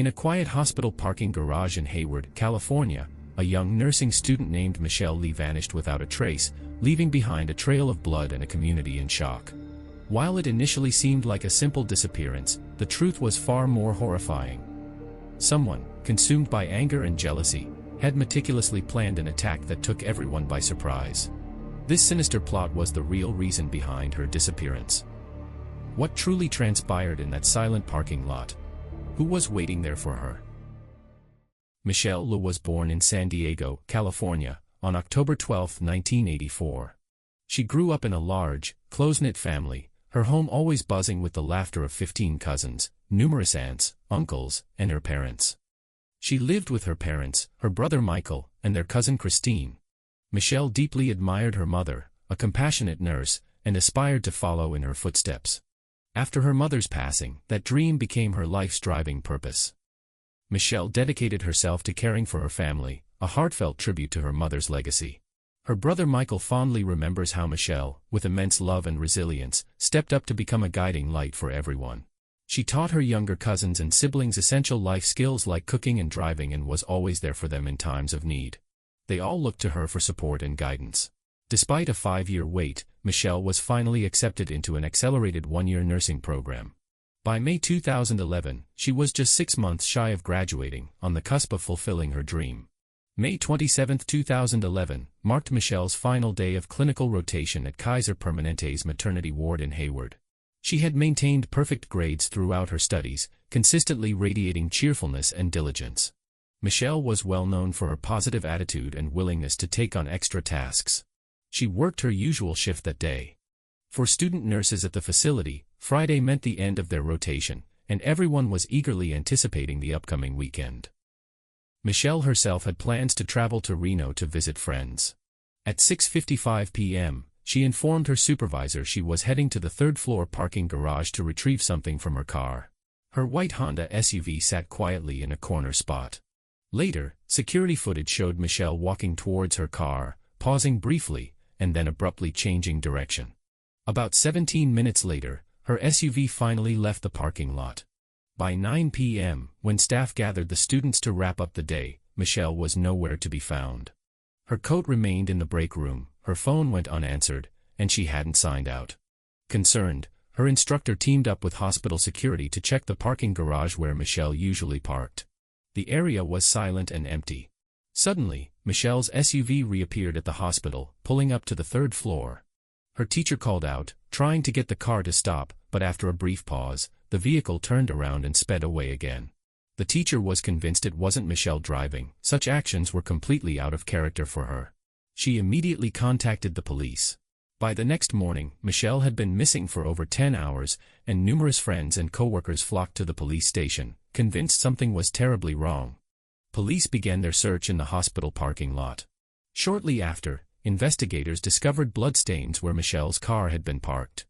In a quiet hospital parking garage in Hayward, California, a young nursing student named Michelle Lee vanished without a trace, leaving behind a trail of blood and a community in shock. While it initially seemed like a simple disappearance, the truth was far more horrifying. Someone, consumed by anger and jealousy, had meticulously planned an attack that took everyone by surprise. This sinister plot was the real reason behind her disappearance. What truly transpired in that silent parking lot? Who was waiting there for her? Michelle Lee was born in San Diego, California, on October 12, 1984. She grew up in a large, close-knit family, her home always buzzing with the laughter of 15 cousins, numerous aunts, uncles, and her parents. She lived with her parents, her brother Michael, and their cousin Christine. Michelle deeply admired her mother, a compassionate nurse, and aspired to follow in her footsteps. After her mother's passing, that dream became her life's driving purpose. Michelle dedicated herself to caring for her family, a heartfelt tribute to her mother's legacy. Her brother Michael fondly remembers how Michelle, with immense love and resilience, stepped up to become a guiding light for everyone. She taught her younger cousins and siblings essential life skills like cooking and driving and was always there for them in times of need. They all looked to her for support and guidance. Despite a 5-year wait, Michelle was finally accepted into an accelerated 1-year nursing program. By May 2011, she was just 6 months shy of graduating, on the cusp of fulfilling her dream. May 27, 2011, marked Michelle's final day of clinical rotation at Kaiser Permanente's maternity ward in Hayward. She had maintained perfect grades throughout her studies, consistently radiating cheerfulness and diligence. Michelle was well known for her positive attitude and willingness to take on extra tasks. She worked her usual shift that day. For student nurses at the facility, Friday meant the end of their rotation, and everyone was eagerly anticipating the upcoming weekend. Michelle herself had plans to travel to Reno to visit friends. At 6:55 p.m., she informed her supervisor she was heading to the third-floor parking garage to retrieve something from her car. Her white Honda SUV sat quietly in a corner spot. Later, security footage showed Michelle walking towards her car, pausing briefly, and then abruptly changing direction. About 17 minutes later, her SUV finally left the parking lot. By 9 p.m., when staff gathered the students to wrap up the day, Michelle was nowhere to be found. Her coat remained in the break room, her phone went unanswered, and she hadn't signed out. Concerned, her instructor teamed up with hospital security to check the parking garage where Michelle usually parked. The area was silent and empty. Suddenly, Michelle's SUV reappeared at the hospital, pulling up to the third floor. Her teacher called out, trying to get the car to stop, but after a brief pause, the vehicle turned around and sped away again. The teacher was convinced it wasn't Michelle driving. Such actions were completely out of character for her. She immediately contacted the police. By the next morning, Michelle had been missing for over 10 hours, and numerous friends and coworkers flocked to the police station, convinced something was terribly wrong. Police began their search in the hospital parking lot. Shortly after, investigators discovered bloodstains where Michelle's car had been parked.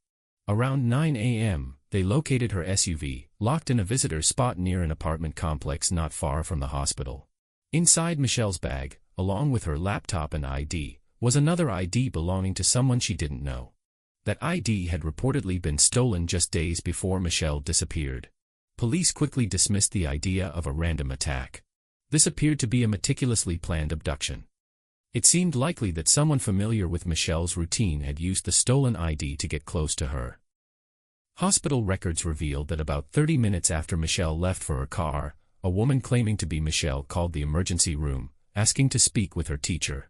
Around 9 a.m., they located her SUV, locked in a visitor's spot near an apartment complex not far from the hospital. Inside Michelle's bag, along with her laptop and ID, was another ID belonging to someone she didn't know. That ID had reportedly been stolen just days before Michelle disappeared. Police quickly dismissed the idea of a random attack. This appeared to be a meticulously planned abduction. It seemed likely that someone familiar with Michelle's routine had used the stolen ID to get close to her. Hospital records revealed that about 30 minutes after Michelle left for her car, a woman claiming to be Michelle called the emergency room, asking to speak with her teacher.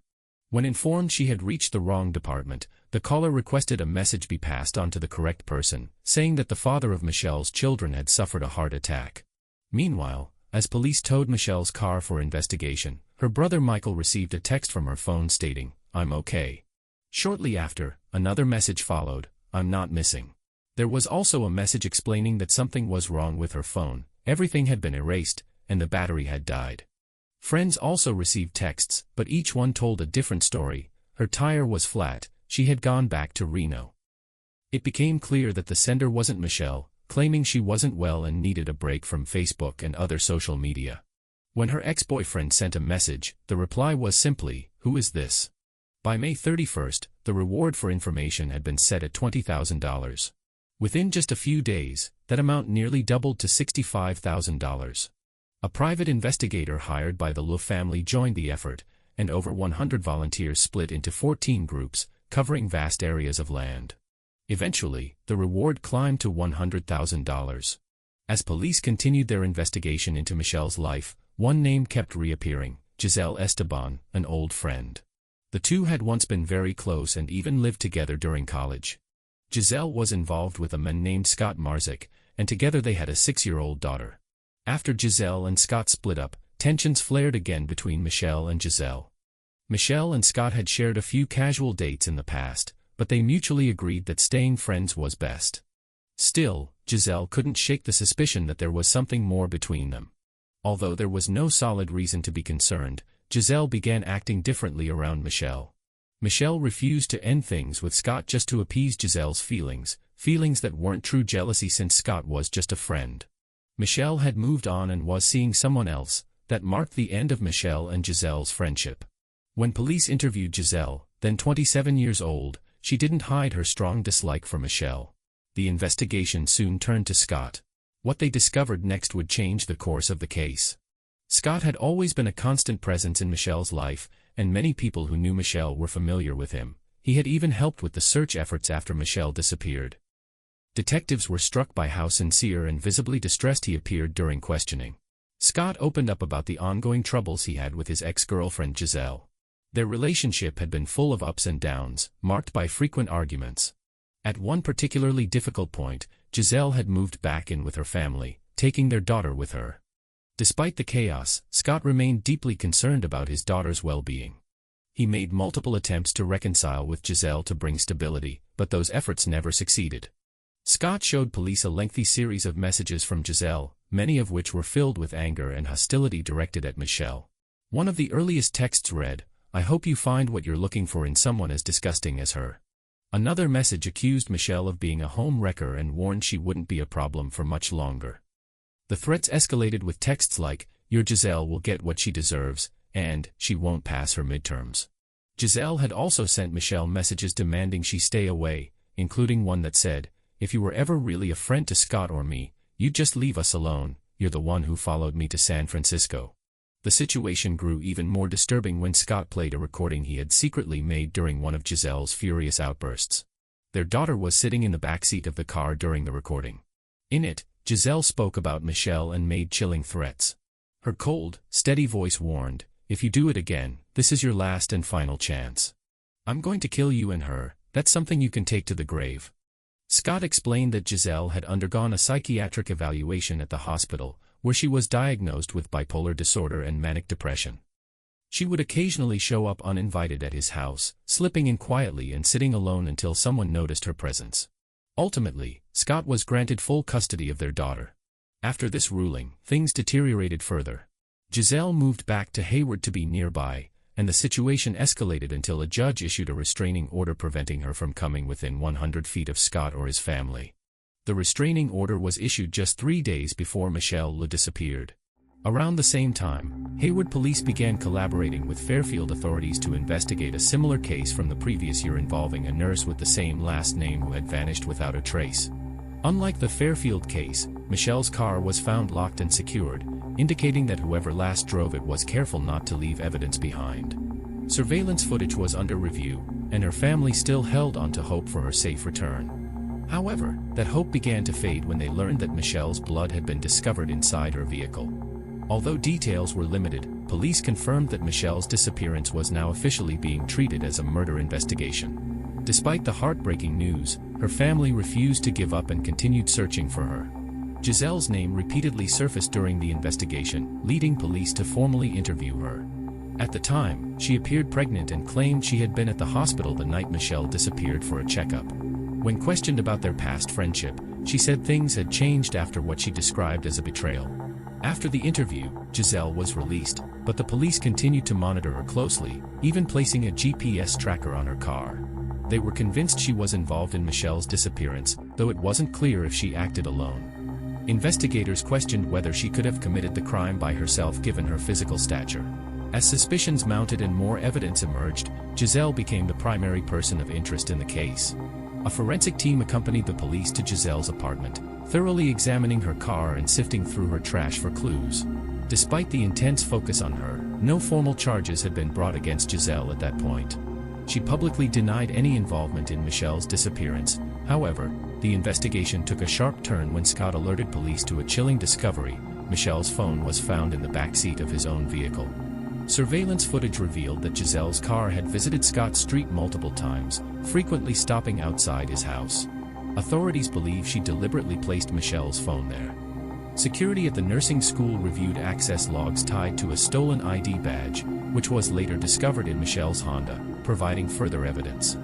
When informed she had reached the wrong department, the caller requested a message be passed on to the correct person, saying that the father of Michelle's children had suffered a heart attack. Meanwhile, as police towed Michelle's car for investigation, her brother Michael received a text from her phone stating, "I'm okay." Shortly after, another message followed, "I'm not missing." There was also a message explaining that something was wrong with her phone, everything had been erased, and the battery had died. Friends also received texts, but each one told a different story. Her tire was flat, she had gone back to Reno. It became clear that the sender wasn't Michelle, claiming she wasn't well and needed a break from Facebook and other social media. When her ex-boyfriend sent a message, the reply was simply, "Who is this?" By May 31st, the reward for information had been set at $20,000. Within just a few days, that amount nearly doubled to $65,000. A private investigator hired by the Lu family joined the effort, and over 100 volunteers split into 14 groups, covering vast areas of land. Eventually, the reward climbed to $100,000. As police continued their investigation into Michelle's life, one name kept reappearing: Giselle Esteban, an old friend. The two had once been very close and even lived together during college. Giselle was involved with a man named Scott Marzik, and together they had a 6-year-old daughter. After Giselle and Scott split up, tensions flared again between Michelle and Giselle. Michelle and Scott had shared a few casual dates in the past, but they mutually agreed that staying friends was best. Still, Giselle couldn't shake the suspicion that there was something more between them. Although there was no solid reason to be concerned, Giselle began acting differently around Michelle. Michelle refused to end things with Scott just to appease Giselle's feelings that weren't true jealousy since Scott was just a friend. Michelle had moved on and was seeing someone else. That marked the end of Michelle and Giselle's friendship. When police interviewed Giselle, then 27 years old, she didn't hide her strong dislike for Michelle. The investigation soon turned to Scott. What they discovered next would change the course of the case. Scott had always been a constant presence in Michelle's life, and many people who knew Michelle were familiar with him. He had even helped with the search efforts after Michelle disappeared. Detectives were struck by how sincere and visibly distressed he appeared during questioning. Scott opened up about the ongoing troubles he had with his ex-girlfriend Giselle. Their relationship had been full of ups and downs, marked by frequent arguments. At one particularly difficult point, Giselle had moved back in with her family, taking their daughter with her. Despite the chaos, Scott remained deeply concerned about his daughter's well-being. He made multiple attempts to reconcile with Giselle to bring stability, but those efforts never succeeded. Scott showed police a lengthy series of messages from Giselle, many of which were filled with anger and hostility directed at Michelle. One of the earliest texts read, "I hope you find what you're looking for in someone as disgusting as her." Another message accused Michelle of being a home wrecker and warned she wouldn't be a problem for much longer. The threats escalated with texts like, "Your Giselle will get what she deserves," and "She won't pass her midterms." Giselle had also sent Michelle messages demanding she stay away, including one that said, "If you were ever really a friend to Scott or me, you'd just leave us alone. You're the one who followed me to San Francisco." The situation grew even more disturbing when Scott played a recording he had secretly made during one of Giselle's furious outbursts. Their daughter was sitting in the backseat of the car during the recording. In it, Giselle spoke about Michelle and made chilling threats. Her cold, steady voice warned, "If you do it again, this is your last and final chance. I'm going to kill you and her. That's something you can take to the grave." Scott explained that Giselle had undergone a psychiatric evaluation at the hospital, where she was diagnosed with bipolar disorder and manic depression. She would occasionally show up uninvited at his house, slipping in quietly and sitting alone until someone noticed her presence. Ultimately, Scott was granted full custody of their daughter. After this ruling, things deteriorated further. Giselle moved back to Hayward to be nearby, and the situation escalated until a judge issued a restraining order preventing her from coming within 100 feet of Scott or his family. The restraining order was issued just 3 days before Michelle disappeared. Around the same time, Hayward police began collaborating with Fairfield authorities to investigate a similar case from the previous year involving a nurse with the same last name who had vanished without a trace. Unlike the Fairfield case, Michelle's car was found locked and secured, indicating that whoever last drove it was careful not to leave evidence behind. Surveillance footage was under review, and her family still held on to hope for her safe return. However, that hope began to fade when they learned that Michelle's blood had been discovered inside her vehicle. Although details were limited, police confirmed that Michelle's disappearance was now officially being treated as a murder investigation. Despite the heartbreaking news, her family refused to give up and continued searching for her. Giselle's name repeatedly surfaced during the investigation, leading police to formally interview her. At the time, she appeared pregnant and claimed she had been at the hospital the night Michelle disappeared for a checkup. When questioned about their past friendship, she said things had changed after what she described as a betrayal. After the interview, Giselle was released, but the police continued to monitor her closely, even placing a GPS tracker on her car. They were convinced she was involved in Michelle's disappearance, though it wasn't clear if she acted alone. Investigators questioned whether she could have committed the crime by herself given her physical stature. As suspicions mounted and more evidence emerged, Giselle became the primary person of interest in the case. A forensic team accompanied the police to Giselle's apartment, thoroughly examining her car and sifting through her trash for clues. Despite the intense focus on her, no formal charges had been brought against Giselle at that point. She publicly denied any involvement in Michelle's disappearance. However, the investigation took a sharp turn when Scott alerted police to a chilling discovery: Michelle's phone was found in the backseat of his own vehicle. Surveillance footage revealed that Giselle's car had visited Scott Street multiple times, frequently stopping outside his house. Authorities believe she deliberately placed Michelle's phone there. Security at the nursing school reviewed access logs tied to a stolen ID badge, which was later discovered in Michelle's Honda, providing further evidence.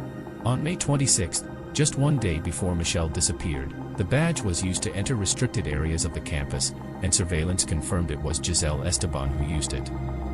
On May 26, just one day before Michelle disappeared, the badge was used to enter restricted areas of the campus, and surveillance confirmed it was Giselle Esteban who used it.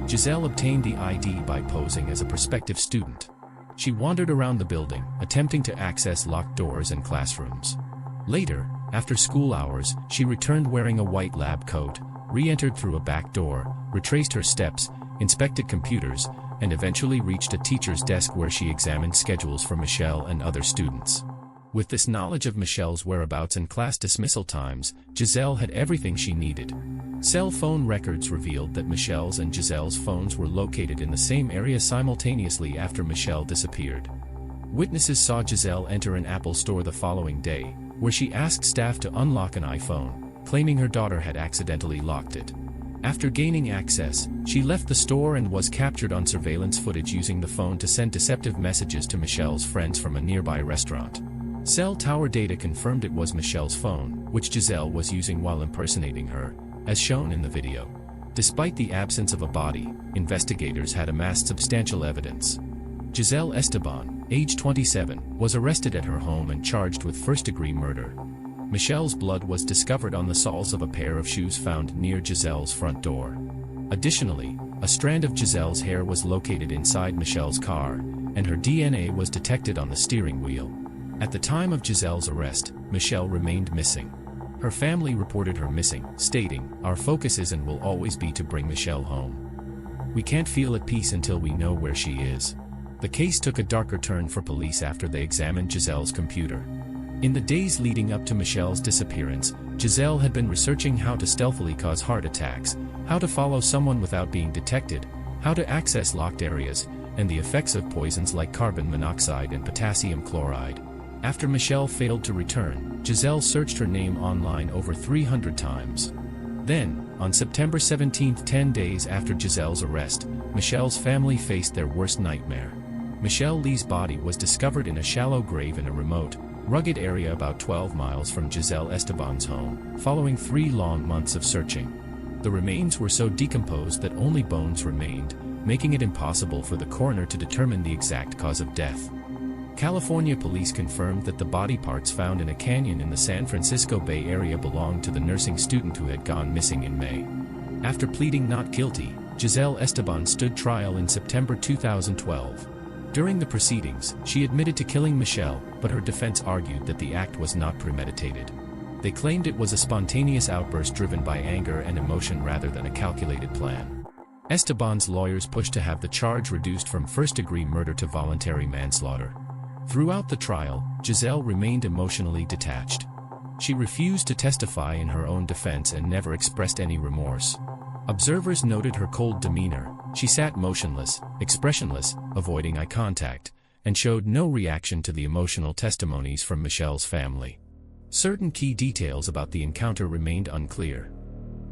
Giselle obtained the ID by posing as a prospective student. She wandered around the building, attempting to access locked doors and classrooms. Later, after school hours, she returned wearing a white lab coat, re-entered through a back door, retraced her steps, inspected computers, and eventually reached a teacher's desk where she examined schedules for Michelle and other students. With this knowledge of Michelle's whereabouts and class dismissal times, Giselle had everything she needed. Cell phone records revealed that Michelle's and Giselle's phones were located in the same area simultaneously after Michelle disappeared. Witnesses saw Giselle enter an Apple store the following day, where she asked staff to unlock an iPhone, claiming her daughter had accidentally locked it. After gaining access, she left the store and was captured on surveillance footage using the phone to send deceptive messages to Michelle's friends from a nearby restaurant. Cell tower data confirmed it was Michelle's phone, which Giselle was using while impersonating her, as shown in the video. Despite the absence of a body, investigators had amassed substantial evidence. Giselle Esteban, age 27, was arrested at her home and charged with first-degree murder. Michelle's blood was discovered on the soles of a pair of shoes found near Giselle's front door. Additionally, a strand of Giselle's hair was located inside Michelle's car, and her DNA was detected on the steering wheel. At the time of Giselle's arrest, Michelle remained missing. Her family reported her missing, stating, "Our focus is and will always be to bring Michelle home. We can't feel at peace until we know where she is." The case took a darker turn for police after they examined Giselle's computer. In the days leading up to Michelle's disappearance, Giselle had been researching how to stealthily cause heart attacks, how to follow someone without being detected, how to access locked areas, and the effects of poisons like carbon monoxide and potassium chloride. After Michelle failed to return, Giselle searched her name online over 300 times. Then, on September 17, 10 days after Giselle's arrest, Michelle's family faced their worst nightmare. Michelle Lee's body was discovered in a shallow grave in a remote, rugged area about 12 miles from Giselle Esteban's home, following 3 long months of searching. The remains were so decomposed that only bones remained, making it impossible for the coroner to determine the exact cause of death. California police confirmed that the body parts found in a canyon in the San Francisco Bay Area belonged to the nursing student who had gone missing in May. After pleading not guilty, Giselle Esteban stood trial in September 2012. During the proceedings, she admitted to killing Michelle, but her defense argued that the act was not premeditated. They claimed it was a spontaneous outburst driven by anger and emotion rather than a calculated plan. Esteban's lawyers pushed to have the charge reduced from first-degree murder to voluntary manslaughter. Throughout the trial, Giselle remained emotionally detached. She refused to testify in her own defense and never expressed any remorse. Observers noted her cold demeanor. She sat motionless, expressionless, avoiding eye contact, and showed no reaction to the emotional testimonies from Michelle's family. Certain key details about the encounter remained unclear.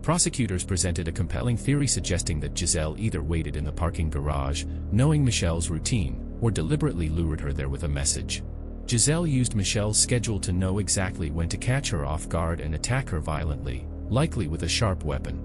Prosecutors presented a compelling theory suggesting that Giselle either waited in the parking garage, knowing Michelle's routine, or deliberately lured her there with a message. Giselle used Michelle's schedule to know exactly when to catch her off guard and attack her violently, likely with a sharp weapon.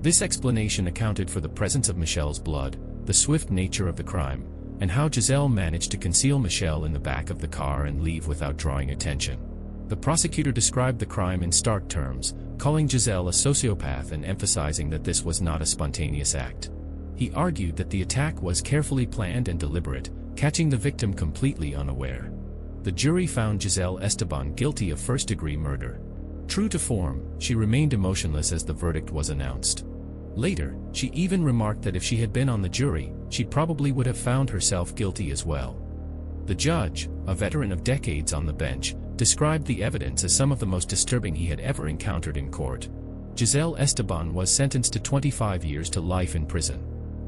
This explanation accounted for the presence of Michelle's blood, the swift nature of the crime, and how Giselle managed to conceal Michelle in the back of the car and leave without drawing attention. The prosecutor described the crime in stark terms, calling Giselle a sociopath and emphasizing that this was not a spontaneous act. He argued that the attack was carefully planned and deliberate, catching the victim completely unaware. The jury found Giselle Esteban guilty of first-degree murder. True to form, she remained emotionless as the verdict was announced. Later, she even remarked that if she had been on the jury, she probably would have found herself guilty as well. The judge, a veteran of decades on the bench, described the evidence as some of the most disturbing he had ever encountered in court. Giselle Esteban was sentenced to 25 years to life in prison.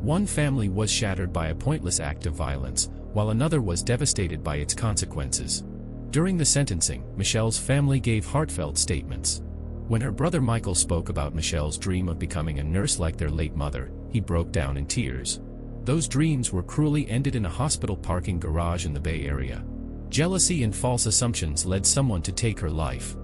One family was shattered by a pointless act of violence, while another was devastated by its consequences. During the sentencing, Michelle's family gave heartfelt statements. When her brother Michael spoke about Michelle's dream of becoming a nurse like their late mother, he broke down in tears. Those dreams were cruelly ended in a hospital parking garage in the Bay Area. Jealousy and false assumptions led someone to take her life.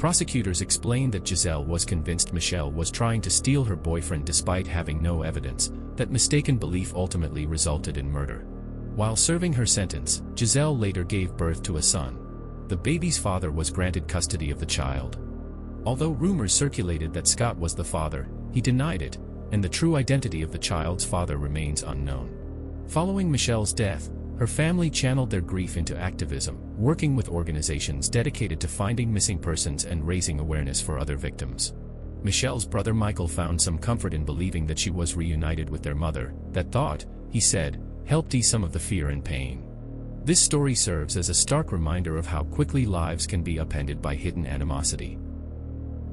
Prosecutors explained that Giselle was convinced Michelle was trying to steal her boyfriend despite having no evidence. That mistaken belief ultimately resulted in murder. While serving her sentence, Giselle later gave birth to a son. The baby's father was granted custody of the child. Although rumors circulated that Scott was the father, he denied it, and the true identity of the child's father remains unknown. Following Michelle's death, her family channeled their grief into activism, working with organizations dedicated to finding missing persons and raising awareness for other victims. Michelle's brother Michael found some comfort in believing that she was reunited with their mother. That thought, he said, helped ease some of the fear and pain. This story serves as a stark reminder of how quickly lives can be upended by hidden animosity.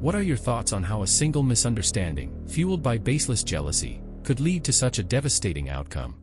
What are your thoughts on how a single misunderstanding, fueled by baseless jealousy, could lead to such a devastating outcome?